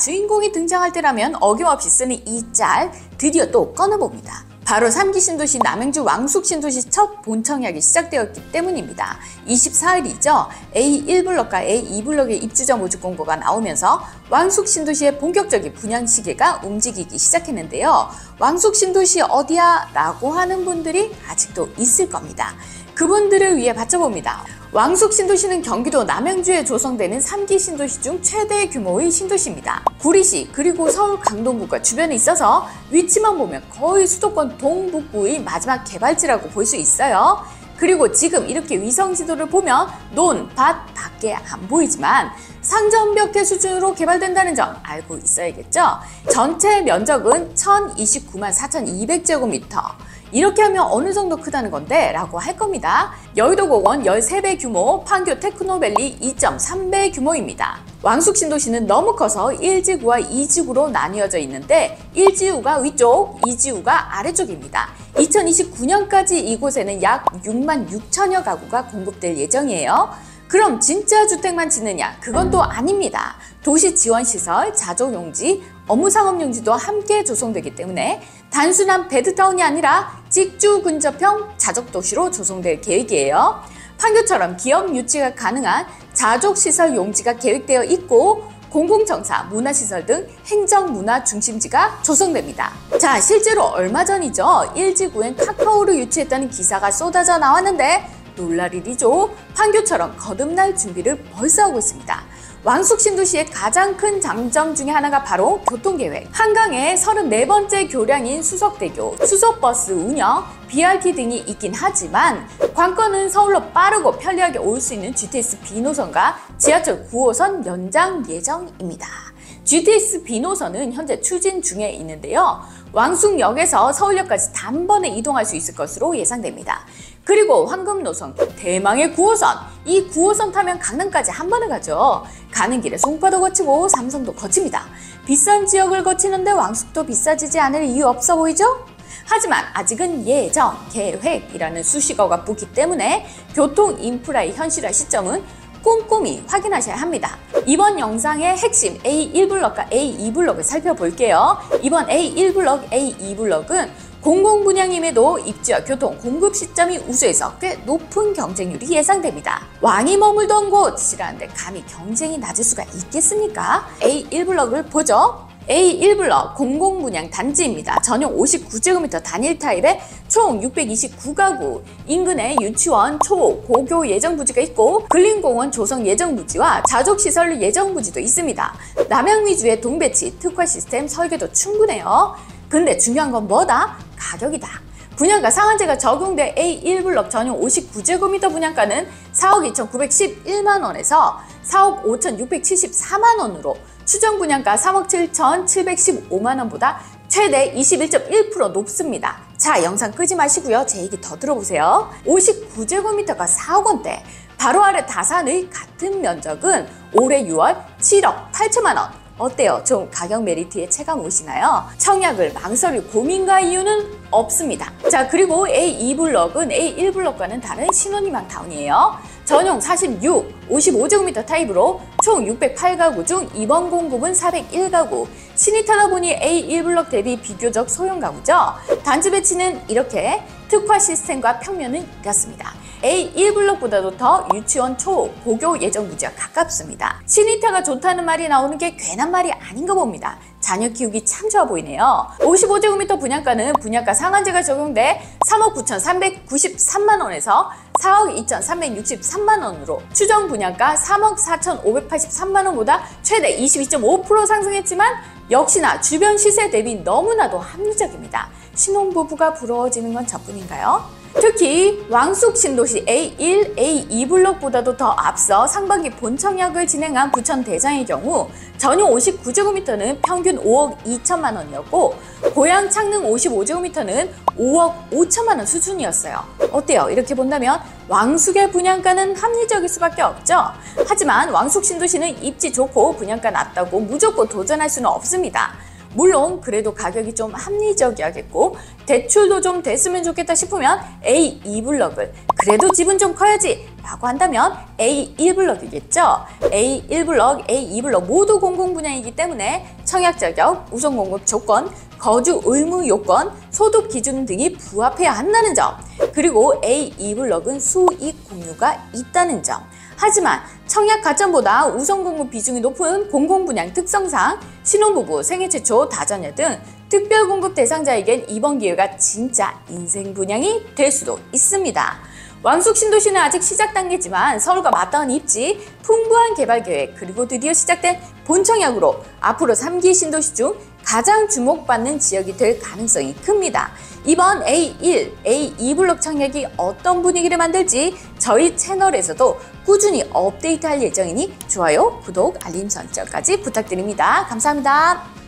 주인공이 등장할 때라면 어김없이 쓰는 이 짤 드디어 또 꺼내봅니다. 바로 3기 신도시 남양주 왕숙 신도시 첫 본청약이 시작되었기 때문입니다. 24일이죠. A1블럭과 A2블럭의 입주자 모집 공고가 나오면서 왕숙 신도시의 본격적인 분양 시기가 움직이기 시작했는데요. 왕숙 신도시 어디야? 라고 하는 분들이 아직도 있을 겁니다. 그분들을 위해 받쳐봅니다. 왕숙 신도시는 경기도 남양주에 조성되는 3기 신도시 중 최대 규모의 신도시입니다. 구리시 그리고 서울 강동구가 주변에 있어서 위치만 보면 거의 수도권 동북부의 마지막 개발지라고 볼 수 있어요. 그리고 지금 이렇게 위성지도를 보면 논, 밭 밖에 안 보이지만 상점 몇 개 수준으로 개발된다는 점 알고 있어야겠죠? 전체 면적은 1029만 4,200제곱미터. 이렇게 하면 어느 정도 크다는 건데? 라고 할 겁니다. 여의도공원 13배 규모, 판교 테크노밸리 2.3배 규모입니다. 왕숙 신도시는 너무 커서 1지구와 2지구로 나뉘어져 있는데 1지구가 위쪽, 2지구가 아래쪽입니다. 2029년까지 이곳에는 약 6만 6천여 가구가 공급될 예정이에요. 그럼 진짜 주택만 짓느냐? 그건 또 아닙니다. 도시 지원시설, 자조용지, 업무상업용지도 함께 조성되기 때문에 단순한 베드타운이 아니라 직주 근접형 자족도시로 조성될 계획이에요. 판교처럼 기업 유치가 가능한 자족시설 용지가 계획되어 있고 공공청사, 문화시설 등 행정문화 중심지가 조성됩니다. 자, 실제로 얼마 전이죠. 1지구엔 카카오를 유치했다는 기사가 쏟아져 나왔는데 놀랄 일이죠. 판교처럼 거듭날 준비를 벌써 하고 있습니다. 왕숙 신도시의 가장 큰 장점 중에 하나가 바로 교통계획. 한강에 34번째 교량인 수석대교, 수석버스 운영, BRT 등이 있긴 하지만 관건은 서울로 빠르고 편리하게 올 수 있는 GTX B노선과 지하철 9호선 연장 예정입니다. GTX B노선은 현재 추진 중에 있는데요. 왕숙역에서 서울역까지 단번에 이동할 수 있을 것으로 예상됩니다. 그리고 황금노선, 대망의 9호선. 이 9호선 타면 강남까지 한 번에 가죠. 가는 길에 송파도 거치고 삼성도 거칩니다. 비싼 지역을 거치는데 왕숙도 비싸지지 않을 이유 없어 보이죠? 하지만 아직은 예정, 계획이라는 수식어가 붙기 때문에 교통 인프라의 현실화 시점은 꼼꼼히 확인하셔야 합니다. 이번 영상의 핵심 A1블럭과 A2블럭을 살펴볼게요. 이번 A1블럭, A2블럭은 공공분양임에도 입지와 교통, 공급 시점이 우수해서 꽤 높은 경쟁률이 예상됩니다. 왕이 머물던 곳이라는데 감히 경쟁이 낮을 수가 있겠습니까? A1블럭을 보죠. A1블럭 공공분양 단지입니다. 전용 59제곱미터 단일 타입에 총 629가구, 인근에 유치원, 초, 고교 예정부지가 있고 근린공원 조성 예정부지와 자족시설 예정부지도 있습니다. 남양 위주의 동배치, 특화 시스템 설계도 충분해요. 근데 중요한 건 뭐다? 가격이다. 분양가 상한제가 적용된 A1블럭 전용 59제곱미터 분양가는 4억 2,911만원에서 4억 5,674만원으로 추정 분양가 3억 7,715만원보다 최대 21.1% 높습니다. 자, 영상 끄지 마시고요. 제 얘기 더 들어보세요. 59제곱미터가 4억 원대, 바로 아래 다산의 같은 면적은 올해 6월 7억 8천만원. 어때요? 좀 가격 메리트에 체감 오시나요? 청약을 망설일 고민과 이유는 없습니다. 자, 그리고 A2블럭은 A1블럭과는 다른 신혼희망 타운이에요. 전용 46, 55제곱미터 타입으로 총 608가구 중 이번 공급은 401가구. 신이 타다 보니 A1블럭 대비 비교적 소형 가구죠. 단지 배치는 이렇게 특화 시스템과 평면은 이렇습니다. A1블럭보다도 더 유치원, 초, 고교 예정부지와 가깝습니다. 신이타가 좋다는 말이 나오는 게 괜한 말이 아닌가 봅니다. 자녀 키우기 참 좋아 보이네요. 55제곱미터 분양가는 분양가 상한제가 적용돼 3억 9,393만원에서 4억 2,363만원으로 추정 분양가 3억 4,583만원보다 최대 22.5% 상승했지만 역시나 주변 시세 대비 너무나도 합리적입니다. 신혼부부가 부러워지는 건 저뿐인가요? 특히 왕숙 신도시 A1, A2블럭보다도 더 앞서 상반기 본청약을 진행한 부천 대장의 경우 전용 59제곱미터는 평균 5억 2천만 원이었고 고양 창릉 55제곱미터는 5억 5천만 원 수준이었어요. 어때요? 이렇게 본다면 왕숙의 분양가는 합리적일 수밖에 없죠. 하지만 왕숙 신도시는 입지 좋고 분양가 낮다고 무조건 도전할 수는 없습니다. 물론 그래도 가격이 좀 합리적이야겠고 대출도 좀 됐으면 좋겠다 싶으면 A2블럭을, 그래도 집은 좀 커야지 라고 한다면 A1블럭이겠죠. A1블럭, A2블럭 모두 공공분양이기 때문에 청약 자격, 우선 공급 조건, 거주 의무 요건, 소득 기준 등이 부합해야 한다는 점, 그리고 A2블럭은 수익 공유가 있다는 점. 하지만 청약 가점보다 우선 공급 비중이 높은 공공분양 특성상 신혼부부, 생애 최초 다자녀 등 특별 공급 대상자에겐 이번 기회가 진짜 인생 분양이 될 수도 있습니다. 왕숙 신도시는 아직 시작 단계지만 서울과 맞닿은 입지, 풍부한 개발 계획, 그리고 드디어 시작된 본청약으로 앞으로 3기 신도시 중 가장 주목받는 지역이 될 가능성이 큽니다. 이번 A1, A2블록 청약이 어떤 분위기를 만들지 저희 채널에서도 꾸준히 업데이트할 예정이니 좋아요, 구독, 알림 설정까지 부탁드립니다. 감사합니다.